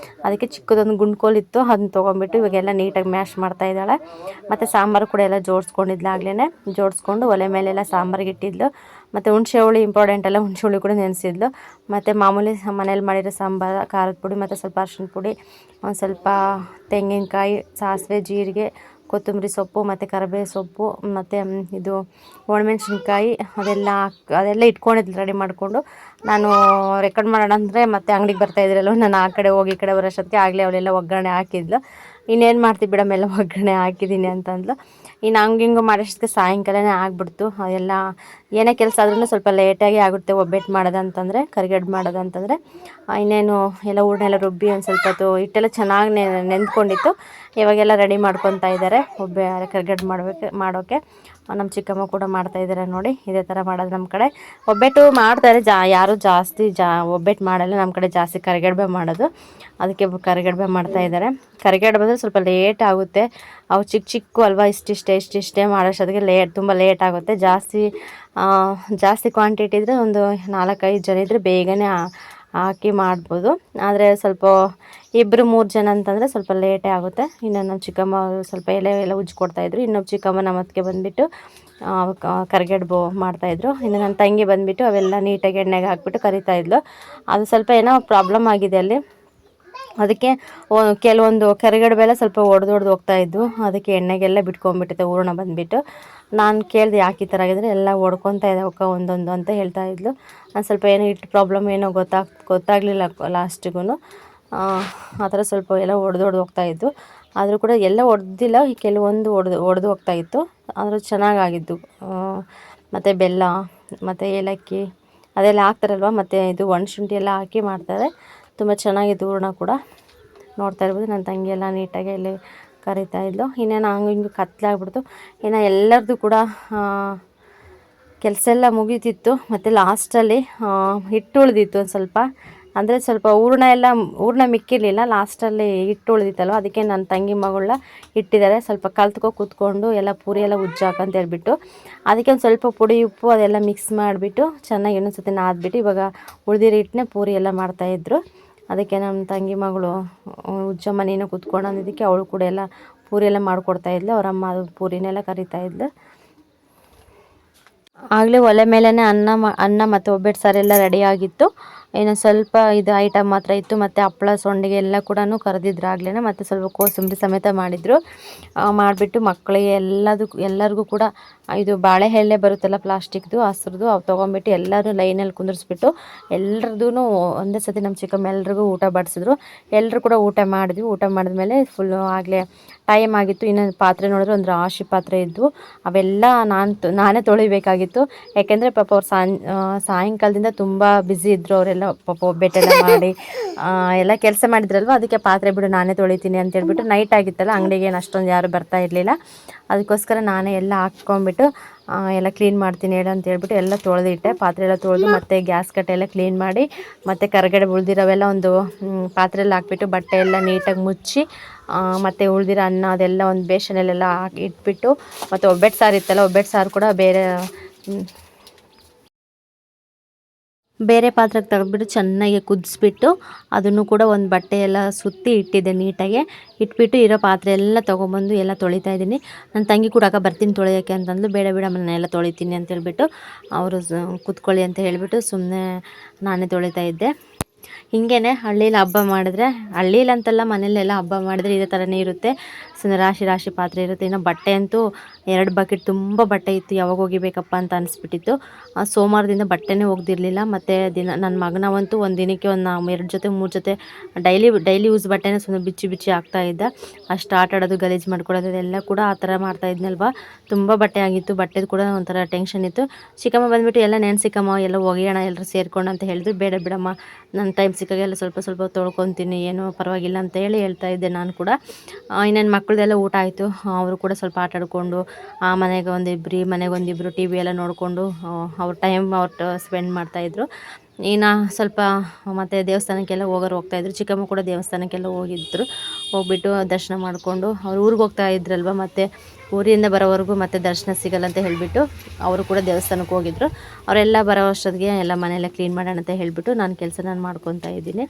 ಅದಕ್ಕೆ ಚಿಕ್ಕದೊಂದು ಗುಂಡ್ಕೋಲಿತ್ತು, ಅದನ್ನ ತೊಗೊಂಡ್ಬಿಟ್ಟು ಇವಾಗೆಲ್ಲ ನೀಟಾಗಿ ಮ್ಯಾಶ್ ಮಾಡ್ತಾ ಇದ್ದಾಳೆ. ಮತ್ತು ಸಾಂಬಾರು ಕೂಡ ಎಲ್ಲ ಜೋಡಿಸ್ಕೊಂಡಿದ್ಲಾಗ್ಲೇ, ಜೋಡಿಸ್ಕೊಂಡು ಒಲೆ ಮೇಲೆಲ್ಲ ಸಾಂಬಾರಿಗೆ ಇಟ್ಟಿದ್ಲು. ಮತ್ತು ಹುಣಸೆ ಹುಳಿ ಇಂಪಾರ್ಟೆಂಟ್ ಅಲ್ಲ, ಹುಣಸೆ ಹುಳಿ ಕೂಡ ನೆನೆಸಿದ್ಲು. ಮತ್ತು ಮಾಮೂಲಿ ಮನೇಲಿ ಮಾಡಿರೋ ಸಾಂಬಾರು, ಖಾರದ ಪುಡಿ ಮತ್ತು ಸ್ವಲ್ಪ ಅರಿಶಿನ ಪುಡಿ, ಒಂದು ಸ್ವಲ್ಪ ತೆಂಗಿನಕಾಯಿ, ಸಾಸಿವೆ, ಜೀರಿಗೆ, ಕೊತ್ತಂಬರಿ ಸೊಪ್ಪು ಮತ್ತು ಕರಿಬೇವು ಸೊಪ್ಪು, ಮತ್ತು ಇದು ಒಣಮೆಣ್ಸಿನ್ಕಾಯಿ ಅದೆಲ್ಲ ಇಟ್ಕೊಂಡಿದ್ಲು ರೆಡಿ ಮಾಡಿಕೊಂಡು. ನಾನು ರೆಕಾರ್ಡ್ ಮಾಡೋಣ ಅಂದರೆ ಮತ್ತೆ ಅಂಗಡಿಗೆ ಬರ್ತಾಯಿದ್ರಲ್ಲ, ನಾನು ಆ ಕಡೆ ಹೋಗಿ ಈ ಕಡೆ ಬರೋಷ್ಟೊತ್ತಿಗೆ ಆಗಲೇ ಅವಳೆಲ್ಲ ಒಗ್ಗರಣೆ ಹಾಕಿದ್ಲು. ಇನ್ನೇನು ಮಾಡ್ತೀವಿ ಬಿಡಮ್ಮೆಲ್ಲ ಒಗ್ಗರಣೆ ಹಾಕಿದ್ದೀನಿ ಅಂತಂದ್ಲು. ಇನ್ನು ಹಿಂಗೆ ಮಾಡೋಷ್ಟಕ್ಕೆ ಸಾಯಂಕಾಲನೇ ಆಗಿಬಿಡ್ತು. ಎಲ್ಲ ಏನೇ ಕೆಲಸ ಆದ್ರೂ ಸ್ವಲ್ಪ ಲೇಟಾಗಿ ಆಗುತ್ತೆ. ಒಬ್ಬಟ್ಟು ಮಾಡೋದಂತಂದರೆ, ಕರಿಗಡ್ಬು ಮಾಡೋದಂತಂದರೆ ಇನ್ನೇನು ಎಲ್ಲ ಹೂರ್ಣ ರುಬ್ಬಿ ಒಂದು ಸ್ವಲ್ಪ ಹೊತ್ತು ಹಿಟ್ಟೆಲ್ಲ ಚೆನ್ನಾಗಿ ನೆಂದ್ಕೊಂಡಿತ್ತು. ಇವಾಗೆಲ್ಲ ರೆಡಿ ಮಾಡ್ಕೊತಾ ಇದ್ದಾರೆ ಕರಿಗಡ್ಬು ಮಾಡೋಕ್ಕೆ. ನಮ್ಮ ಚಿಕ್ಕಮ್ಮ ಕೂಡ ಮಾಡ್ತಾಯಿದ್ದಾರೆ ನೋಡಿ. ಇದೇ ಥರ ಮಾಡೋದು ನಮ್ಮ ಕಡೆ. ಒಬ್ಬಟ್ಟು ಮಾಡ್ತಾರೆ, ಯಾರು ಜಾಸ್ತಿ ಒಬ್ಬಟ್ಟು ಮಾಡಲ್ಲ ನಮ್ಮ ಕಡೆ, ಜಾಸ್ತಿ ಕರಿಗಡ್ಬೆ ಮಾಡೋದು. ಅದಕ್ಕೆ ಕರಿಗಡ್ಬೆ ಮಾಡ್ತಾಯಿದ್ದಾರೆ. ಕರಿಗಡ್ಬು ಅಂದರೆ ಸ್ವಲ್ಪ ಲೇಟ್ ಆಗುತ್ತೆ. ಅವು ಚಿಕ್ಕ ಅಲ್ವಾ, ಇಷ್ಟಿಷ್ಟೇ ಮಾಡೋಷ್ಟೊತ್ತಿಗೆ ತುಂಬ ಲೇಟ್ ಆಗುತ್ತೆ. ಜಾಸ್ತಿ ಕ್ವಾಂಟಿಟಿ ಇದ್ದರೆ ಒಂದು 4-5 ಜನ ಇದ್ದರೆ ಬೇಗನೆ ಹಾಕಿ ಮಾಡ್ಬೋದು. ಆದರೆ ಸ್ವಲ್ಪ 2-3 ಜನ ಅಂತಂದರೆ ಸ್ವಲ್ಪ ಲೇಟೇ ಆಗುತ್ತೆ. ಇನ್ನು ನಮ್ಮ ಚಿಕ್ಕಮ್ಮ ಸ್ವಲ್ಪ ಎಲ್ಲ ಉಜ್ಕೊಡ್ತಾಯಿದ್ರು. ಇನ್ನೊಬ್ಬ ಚಿಕ್ಕಮ್ಮ ನಮ್ಮ ಅತ್ತಿಗೆ ಬಂದುಬಿಟ್ಟು ಕರಿಗಡ್ಬು ಮಾಡ್ತಾಯಿದ್ರು. ಇನ್ನು ನನ್ನ ತಂಗಿ ಬಂದುಬಿಟ್ಟು ಅವೆಲ್ಲ ನೀಟಾಗಿ ಎಣ್ಣೆಗೆ ಹಾಕ್ಬಿಟ್ಟು ಕರಿತಾಯಿದ್ಲು. ಅದು ಸ್ವಲ್ಪ ಏನೋ ಪ್ರಾಬ್ಲಮ್ ಆಗಿದೆ ಅಲ್ಲಿ. ಅದಕ್ಕೆ ಕೆಲವೊಂದು ಕರಿಗಡ್ಬೆಲ್ಲ ಸ್ವಲ್ಪ ಒಡೆದೊಡ್ದು ಹೋಗ್ತಾಯಿದ್ವು. ಅದಕ್ಕೆ ಎಣ್ಣೆಗೆಲ್ಲ ಬಿಟ್ಕೊಂಡ್ಬಿಟ್ಟಿದೆ ಹೂರಣ ಬಂದುಬಿಟ್ಟು. ನಾನು ಕೇಳಿದೆ ಯಾಕೆ ಈ ಥರ ಆಗಿದ್ರೆ, ಎಲ್ಲ ಒಡ್ಕೊತಾ ಇದೆ ಅವಕ್ಕ ಒಂದೊಂದು ಅಂತ ಹೇಳ್ತಾಯಿದ್ಲು. ನಾನು ಸ್ವಲ್ಪ ಏನೋ ಹಿಟ್ಟು ಪ್ರಾಬ್ಲಮ್ ಏನೋ ಗೊತ್ತಾಗಲಿಲ್ಲ ಲಾಸ್ಟಿಗೂ. ಆ ಥರ ಸ್ವಲ್ಪ ಎಲ್ಲ ಒಡೆದೊಡ್ದು ಹೋಗ್ತಾಯಿದ್ವು. ಆದರೂ ಕೂಡ ಎಲ್ಲ ಒಡೆದಿಲ್ಲ, ಕೆಲವೊಂದು ಒಡೆದು ಹೋಗ್ತಾಯಿತ್ತು. ಆದರೂ ಚೆನ್ನಾಗಾಗಿದ್ದು. ಮತ್ತು ಬೆಲ್ಲ ಮತ್ತು ಏಲಕ್ಕಿ ಅದೆಲ್ಲ ಹಾಕ್ತಾರಲ್ವ, ಮತ್ತು ಇದು ಒಣಶುಂಠಿ ಎಲ್ಲ ಹಾಕಿ ಮಾಡ್ತಾರೆ. ತುಂಬ ಚೆನ್ನಾಗಿತ್ತು ಹೂರಣ ಕೂಡ. ನೋಡ್ತಾ ಇರ್ಬೋದು ನನ್ನ ತಂಗಿ ಎಲ್ಲ ನೀಟಾಗಿ ಇಲ್ಲಿ ಕರಿತಾಯಿದ್ಲು. ಇನ್ನೇನು ಹಿಂಗೆ ಕತ್ಲಾಗ್ಬಿಡ್ತು. ಇನ್ನು ಎಲ್ಲರದು ಕೂಡ ಕೆಲಸ ಎಲ್ಲ ಮುಗೀತಿತ್ತು. ಮತ್ತು ಲಾಸ್ಟಲ್ಲಿ ಹಿಟ್ಟು ಉಳಿದಿತ್ತು ಒಂದು ಸ್ವಲ್ಪ. ಅಂದರೆ ಸ್ವಲ್ಪ ಹೂರಣ ಮಿಕ್ಕಿರಲಿಲ್ಲ, ಲಾಸ್ಟಲ್ಲಿ ಹಿಟ್ಟು ಉಳಿದಿತ್ತಲ್ವ, ಅದಕ್ಕೆ ನನ್ನ ತಂಗಿ ಮಗಳನ್ನ ಇಟ್ಟಿದ್ದಾರೆ. ಸ್ವಲ್ಪ ಕೂತ್ಕೊಂಡು ಎಲ್ಲ ಪೂರಿ ಎಲ್ಲ ಉಜ್ಜಾಕಂತ ಹೇಳ್ಬಿಟ್ಟು, ಅದಕ್ಕೆ ಒಂದು ಸ್ವಲ್ಪ ಪುಡಿ ಉಪ್ಪು ಅದೆಲ್ಲ ಮಿಕ್ಸ್ ಮಾಡಿಬಿಟ್ಟು ಚೆನ್ನಾಗಿ ಇನ್ನೊಂದು ಸತಿ ನಾದ್ಬಿಟ್ಟು ಇವಾಗ ಉಳಿದಿರೋ ಹಿಟ್ಟನ್ನೇ ಪೂರಿ ಎಲ್ಲ ಮಾಡ್ತಾಯಿದ್ರು. ಅದಕ್ಕೆ ನಮ್ಮ ತಂಗಿ ಮಗಳು ಉಜ್ಜಮ್ಮ ನೀನು ಕೂತ್ಕೊಂಡು ಅಂದಿದ್ದಕ್ಕೆ ಅವಳು ಕೂಡ ಎಲ್ಲ ಪೂರಿ ಎಲ್ಲ ಮಾಡಿಕೊಡ್ತಾಯಿದ್ಲು. ಅವರಮ್ಮ ಅದು ಪೂರಿನೆಲ್ಲ ಕರಿತಾಯಿದ್ಲು. ಆಗಲೇ ಒಲೆ ಮೇಲೇ ಅನ್ನ ಮತ್ತು ಒಬ್ಬಟ್ಟು ಸಾರೆಲ್ಲ ರೆಡಿಯಾಗಿತ್ತು. ಇನ್ನು ಸ್ವಲ್ಪ ಇದು ಐಟಮ್ ಮಾತ್ರ ಇತ್ತು. ಮತ್ತು ಹಪ್ಪಳ ಸೊಂಡಿಗೆ ಎಲ್ಲ ಕೂಡ ಕರೆದಿದ್ರು ಆಗಲೇ. ಮತ್ತು ಸ್ವಲ್ಪ ಕೋಸಂಬರಿ ಸಮೇತ ಮಾಡಿದರು. ಮಾಡಿಬಿಟ್ಟು ಮಕ್ಕಳಿಗೆ ಎಲ್ಲರಿಗೂ ಕೂಡ ಇದು ಬಾಳೆ ಎಲೆ ಬರುತ್ತಲ್ಲ ಪ್ಲಾಸ್ಟಿಕ್ದು ಹಸ್ರದ್ದು, ಅವು ತೊಗೊಂಬಿಟ್ಟು ಎಲ್ಲರೂ ಲೈನಲ್ಲಿ ಕುಂದಿರಿಸ್ಬಿಟ್ಟು ಎಲ್ಲರದೂ ಒಂದೇ ಸತಿ ನಮ್ಮ ಚಿಕ್ಕಮ್ಮ ಎಲ್ರಿಗೂ ಊಟ ಬಡಿಸಿದ್ರು. ಎಲ್ಲರೂ ಕೂಡ ಊಟ ಮಾಡಿದ್ವಿ. ಊಟ ಮಾಡಿದ್ಮೇಲೆ ಫುಲ್ಲು ಆಗಲೇ ಟೈಮ್ ಆಗಿತ್ತು. ಇನ್ನೊಂದು ಪಾತ್ರೆ ನೋಡಿದ್ರೆ ಒಂದು ರಾಶಿ ಪಾತ್ರೆ ಇದ್ವು. ಅವೆಲ್ಲ ನಾನೇ ತೊಳಿಬೇಕಾಗಿತ್ತು. ಯಾಕೆಂದರೆ ಪಾಪ ಅವ್ರು ಸಾಯಂಕಾಲದಿಂದ ತುಂಬ ಬ್ಯುಸಿ ಇದ್ದರು. ಅವರೆಲ್ಲ ಪಾಪ ಒಬ್ಬಟ್ಟೆಲ್ಲ ಮಾಡಿ ಎಲ್ಲ ಕೆಲಸ ಮಾಡಿದ್ರಲ್ವ, ಅದಕ್ಕೆ ಪಾತ್ರೆ ಬಿಡು ನಾನೇ ತೊಳಿತೀನಿ ಅಂತೇಳ್ಬಿಟ್ಟು. ನೈಟ್ ಆಗಿತ್ತಲ್ಲ, ಅಂಗಡಿಗೆ ಏನು ಅಷ್ಟೊಂದು ಯಾರು ಬರ್ತಾ ಇರಲಿಲ್ಲ. ಅದಕ್ಕೋಸ್ಕರ ನಾನೇ ಎಲ್ಲ ಹಾಕ್ಕೊಂಬಿಟ್ಟು ಎಲ್ಲ ಕ್ಲೀನ್ ಮಾಡ್ತೀನಿ ಹೇಳು ಅಂತ ಹೇಳ್ಬಿಟ್ಟು ಎಲ್ಲ ತೊಳೆದಿಟ್ಟೆ. ಪಾತ್ರೆ ಎಲ್ಲ ತೊಳೆದು ಮತ್ತು ಗ್ಯಾಸ್ ಕಟ್ಟೆ ಎಲ್ಲ ಕ್ಲೀನ್ ಮಾಡಿ, ಮತ್ತು ಕರಗಡೆ ಉಳಿದಿರೋವೆಲ್ಲ ಒಂದು ಪಾತ್ರೆಯಲ್ಲಿ ಹಾಕ್ಬಿಟ್ಟು ಬಟ್ಟೆ ಎಲ್ಲ ನೀಟಾಗಿ ಮುಚ್ಚಿ, ಮತ್ತು ಉಳಿದಿರೋ ಅನ್ನ ಅದೆಲ್ಲ ಒಂದು ಬೇಸನಲ್ಲೆಲ್ಲ ಹಾಕಿ ಇಟ್ಬಿಟ್ಟು, ಮತ್ತು ಒಬ್ಬಟ್ಟು ಸಾರು ಇತ್ತಲ್ಲ, ಒಬ್ಬಟ್ಟು ಸಾರು ಕೂಡ ಬೇರೆ ಪಾತ್ರೆಗೆ ತೆಗೆದ್ಬಿಟ್ಟು ಚೆನ್ನಾಗಿ ಕುದಿಸ್ಬಿಟ್ಟು ಅದನ್ನು ಕೂಡ ಒಂದು ಬಟ್ಟೆ ಎಲ್ಲ ಸುತ್ತಿ ಇಟ್ಟಿದ್ದೆ ನೀಟಾಗೆ. ಇಟ್ಬಿಟ್ಟು ಇರೋ ಪಾತ್ರೆ ಎಲ್ಲ ತೊಗೊಂಬಂದು ಎಲ್ಲ ತೊಳಿತಾ ಇದ್ದೀನಿ. ನನ್ನ ತಂಗಿ ಕೂಡ ಬರ್ತೀನಿ ತೊಳೆಯೋಕ್ಕೆ ಅಂತಂದು, ಬೇಡ ಮನೆಯೆಲ್ಲ ತೊಳಿತೀನಿ ಅಂತೇಳ್ಬಿಟ್ಟು ಅವರು ಕೂತ್ಕೊಳ್ಳಿ ಅಂತ ಹೇಳಿಬಿಟ್ಟು ಸುಮ್ಮನೆ ನಾನೇ ತೊಳಿತಾ ಇದ್ದೆ. ಹಿಂಗೇ ಹಳ್ಳೀಲಿ ಹಬ್ಬ ಮಾಡಿದ್ರೆ, ಹಳ್ಳೀಲಿ ಅಂತಲ್ಲ ಮನೆಯಲ್ಲೆಲ್ಲ ಹಬ್ಬ ಮಾಡಿದ್ರೆ ಇದೇ ಥರನೇ ಇರುತ್ತೆ. ರಾಶಿ ಪಾತ್ರೆ ಇರುತ್ತೆ. ಇನ್ನು ಬಟ್ಟೆ ಅಂತೂ 2 ಬಕೆಟ್ ತುಂಬ ಬಟ್ಟೆ ಇತ್ತು. ಯಾವಾಗ ಒಗಿಬೇಕಪ್ಪ ಅಂತ ಅನಿಸ್ಬಿಟ್ಟಿತ್ತು. ಸೋಮವಾರದಿಂದ ಬಟ್ಟೆನೇ ಒಗ್ದಿರಲಿಲ್ಲ. ಮತ್ತು ನನ್ನ ಮಗನವಂತೂ ಒಂದು ದಿನಕ್ಕೆ ಒಂದು 2 ಜೊತೆ 3 ಜೊತೆ ಡೈಲಿ ಯೂಸ್ ಬಟ್ಟೆನೇ ಸುಮ್ಮನೆ ಬಿಚ್ಚಿ ಹಾಕ್ತಾಯಿದ್ದ. ಅಷ್ಟು ಆಟ ಆಡೋದು, ಗಲೀಜು ಮಾಡ್ಕೊಳ್ಳೋದು ಅದೆಲ್ಲ ಕೂಡ ಆ ಥರ ಮಾಡ್ತಾಯಿದ್ನಲ್ವ. ತುಂಬ ಬಟ್ಟೆ ಆಗಿತ್ತು. ಬಟ್ಟೆದು ಕೂಡ ಒಂಥರ ಟೆನ್ಷನ್ ಇತ್ತು. ಚಿಕ್ಕಮ್ಮ ಬಂದುಬಿಟ್ಟು ಎಲ್ಲ ನೆನೆಸಿಕಮ್ಮ ಎಲ್ಲ ಒಗೆಯೋಣ ಎಲ್ಲರೂ ಸೇರ್ಕೊಂಡು ಅಂತ ಹೇಳಿದ್ರು. ಬೇಡ ಬಿಡಮ್ಮ, ನನ್ನ ಟೈಮ್ ಸಿಕ್ಕಾಗೆಲ್ಲ ಸ್ವಲ್ಪ ತೊಳ್ಕೊತೀನಿ, ಏನೂ ಪರವಾಗಿಲ್ಲ ಅಂತ ಹೇಳ್ತಾ ಇದ್ದೆ ನಾನು ಕೂಡ. ಇನ್ನೇನು ಮಕ್ಕಳದೆಲ್ಲ ಊಟ ಆಯಿತು. ಅವರು ಕೂಡ ಸ್ವಲ್ಪ ಆಟ ಆಡಿಕೊಂಡು ಆ ಮನೆಗೆ ಒಂದಿಬ್ಬರು, ಈ ಮನೆಗೆ ಒಂದಿಬ್ಬರು ಟಿ ವಿ ಎಲ್ಲ ನೋಡಿಕೊಂಡು ಅವ್ರ ಟೈಮ್ ಸ್ಪೆಂಡ್ ಮಾಡ್ತಾಯಿದ್ರು. ಇನ್ನು ಸ್ವಲ್ಪ ಮತ್ತು ದೇವಸ್ಥಾನಕ್ಕೆಲ್ಲ ಹೋಗ್ತಾಯಿದ್ರು. ಚಿಕ್ಕಮ್ಮ ಕೂಡ ದೇವಸ್ಥಾನಕ್ಕೆಲ್ಲ ಹೋಗ್ಬಿಟ್ಟು ದರ್ಶನ ಮಾಡಿಕೊಂಡು ಅವ್ರು ಊರಿಗೆ ಹೋಗ್ತಾ ಇದ್ರಲ್ವ, ಮತ್ತು ಊರಿಂದ ಬರೋವರೆಗೂ ಮತ್ತೆ ದರ್ಶನ ಸಿಗಲ್ಲ ಅಂತ ಹೇಳಿಬಿಟ್ಟು ಅವರು ಕೂಡ ದೇವಸ್ಥಾನಕ್ಕೆ ಹೋಗಿದ್ರು. ಅವರೆಲ್ಲ ಬರೋ ಅಷ್ಟೊತ್ತಿಗೆ ಎಲ್ಲ ಮನೆಯೆಲ್ಲ ಕ್ಲೀನ್ ಮಾಡೋಣ ಅಂತ ಹೇಳಿಬಿಟ್ಟು ನಾನು ಮಾಡ್ಕೊತಾ ಇದ್ದೀನಿ.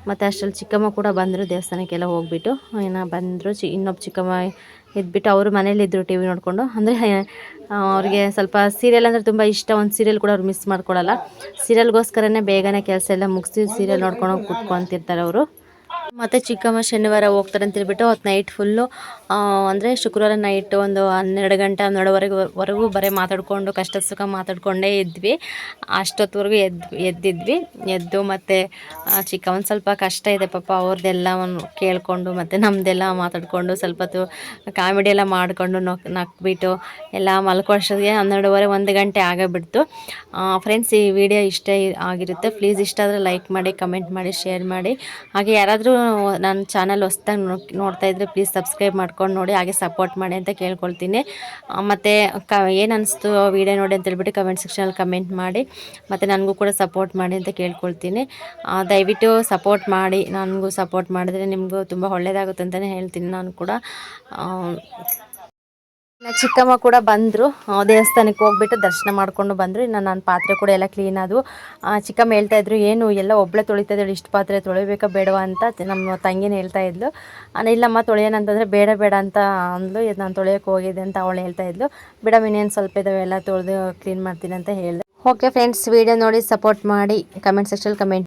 ಮತ್ತು ಅಷ್ಟರಲ್ಲಿ ಚಿಕ್ಕಮ್ಮ ಕೂಡ ಬಂದರು ದೇವಸ್ಥಾನಕ್ಕೆಲ್ಲ ಹೋಗ್ಬಿಟ್ಟು. ಬಂದರು. ಇನ್ನೊಬ್ಬ ಚಿಕ್ಕಮ್ಮ ಇದ್ಬಿಟ್ಟು ಅವರು ಮನೇಲಿದ್ದರು ಟಿ ವಿ ನೋಡಿಕೊಂಡು. ಅಂದರೆ ಅವ್ರಿಗೆ ಸ್ವಲ್ಪ ಸೀರಿಯಲ್ ಅಂದರೆ ತುಂಬ ಇಷ್ಟ. ಒಂದು ಸೀರಿಯಲ್ ಕೂಡ ಅವ್ರು ಮಿಸ್ ಮಾಡ್ಕೊಳ್ಳಲ್ಲ. ಸೀರಿಯಲ್ಗೋಸ್ಕರನೇ ಬೇಗನೆ ಕೆಲಸ ಎಲ್ಲ ಮುಗಿಸಿ ಸೀರಿಯಲ್ ನೋಡ್ಕೊಂಡು ಕುತ್ಕೊತಿರ್ತಾರೆ ಅವರು. ಮತ್ತು ಚಿಕ್ಕಮ್ಮ ಶನಿವಾರ ಹೋಗ್ತಾರೆ ಅಂತ ಹೇಳ್ಬಿಟ್ಟು ಅವತ್ತು ನೈಟ್ ಫುಲ್ಲು ಅಂದರೆ ಶುಕ್ರವಾರ ನೈಟ್ ಒಂದು 12 ಗಂಟೆ 12ವರೆಗೂ ಬರೀ ಮಾತಾಡಿಕೊಂಡು ಕಷ್ಟ ಸುಖ ಮಾತಾಡ್ಕೊಂಡೇ ಇದ್ವಿ. ಅಷ್ಟೊತ್ತವರೆಗೂ ಎದ್ದಿದ್ವಿ. ಎದ್ದು ಮತ್ತು ಚಿಕ್ಕಮ್ಮನ ಸ್ವಲ್ಪ ಕಷ್ಟ ಇದೆ ಪಾಪ, ಅವ್ರದ್ದೆಲ್ಲ ಕೇಳಿಕೊಂಡು ಮತ್ತು ನಮ್ಮದೆಲ್ಲ ಮಾತಾಡಿಕೊಂಡು ಸ್ವಲ್ಪ ಹೊತ್ತು ಕಾಮಿಡಿ ಎಲ್ಲ ಮಾಡಿಕೊಂಡು ನಕ್ಬಿಟ್ಟು ಎಲ್ಲ ಮಲ್ಕೊಳ್ಳೋಷ್ಟೊತ್ತಿಗೆ 12ವರೆ 1 ಗಂಟೆ ಆಗಿಬಿಡ್ತು. ಫ್ರೆಂಡ್ಸ್, ಈ ವಿಡಿಯೋ ಇಷ್ಟ ಆಗಿರುತ್ತೆ. ಪ್ಲೀಸ್ ಇಷ್ಟ ಆದರೆ ಲೈಕ್ ಮಾಡಿ, ಕಮೆಂಟ್ ಮಾಡಿ, ಶೇರ್ ಮಾಡಿ. ಹಾಗೆ ಯಾರಾದರೂ ನನ್ನ ಚಾನಲ್ ಹೊಸ್ದಾಗಿ ನೋಡ್ತಾ ಇದ್ದರೆ ಪ್ಲೀಸ್ ಸಬ್ಸ್ಕ್ರೈಬ್ ಮಾಡ್ಕೊಂಡು ನೋಡಿ, ಹಾಗೆ ಸಪೋರ್ಟ್ ಮಾಡಿ ಅಂತ ಕೇಳ್ಕೊಳ್ತೀನಿ. ಮತ್ತು ಏನು ಅನಿಸ್ತು ವಿಡಿಯೋ ನೋಡಿ ಅಂತ ಹೇಳ್ಬಿಟ್ಟು ಕಮೆಂಟ್ ಸೆಕ್ಷನಲ್ಲಿ ಕಮೆಂಟ್ ಮಾಡಿ, ಮತ್ತು ನನಗೂ ಕೂಡ ಸಪೋರ್ಟ್ ಮಾಡಿ ಅಂತ ಕೇಳ್ಕೊಳ್ತೀನಿ. ದಯವಿಟ್ಟು ಸಪೋರ್ಟ್ ಮಾಡಿ. ನನಗೂ ಸಪೋರ್ಟ್ ಮಾಡಿದ್ರೆ ನಿಮಗೂ ತುಂಬ ಒಳ್ಳೆಯದಾಗುತ್ತೆ ಅಂತಲೇ ಹೇಳ್ತೀನಿ. ನಾನು ಕೂಡ ಚಿಕ್ಕಮ್ಮ ಕೂಡ ಬಂದರು, ದೇವಸ್ಥಾನಕ್ಕೆ ಹೋಗ್ಬಿಟ್ಟು ದರ್ಶನ ಮಾಡಿಕೊಂಡು ಬಂದರು. ಇನ್ನು ನನ್ನ ಪಾತ್ರೆ ಕೂಡ ಎಲ್ಲ ಕ್ಲೀನ್ ಆದವು. ಚಿಕ್ಕಮ್ಮ ಹೇಳ್ತಾಯಿದ್ರು, ಏನು ಎಲ್ಲ ಒಬ್ಬಳೆ ತೊಳಿತಾ ಇದ್ದಾಳೆ, ಇಷ್ಟು ಪಾತ್ರೆ ತೊಳಿಬೇಕಾ ಬೇಡವಾ ಅಂತ ನಮ್ಮ ತಂಗಿನ ಹೇಳ್ತಾಯಿದ್ಲು. ಇಲ್ಲಮ್ಮ ತೊಳೆಯೋಣ ಅಂತಂದರೆ ಬೇಡ ಅಂತ ಅಂದ್ಲು. ನಾನು ತೊಳೆಯೋಕ್ಕೆ ಹೋಗಿದ್ದೆ ಅಂತ ಅವಳು ಹೇಳ್ತಾಯಿದ್ಲು. ಬಿಡ ಇನ್ನೇನು ಸ್ವಲ್ಪ ಇದ್ದಾವೆ, ಎಲ್ಲ ತೊಳೆದು ಕ್ಲೀನ್ ಮಾಡ್ತೀನಿ ಅಂತ ಹೇಳಿದೆ. ಓಕೆ ಫ್ರೆಂಡ್ಸ್, ವಿಡಿಯೋ ನೋಡಿ ಸಪೋರ್ಟ್ ಮಾಡಿ, ಕಮೆಂಟ್ ಸೆಕ್ಷನಲ್ಲಿ ಕಮೆಂಟ್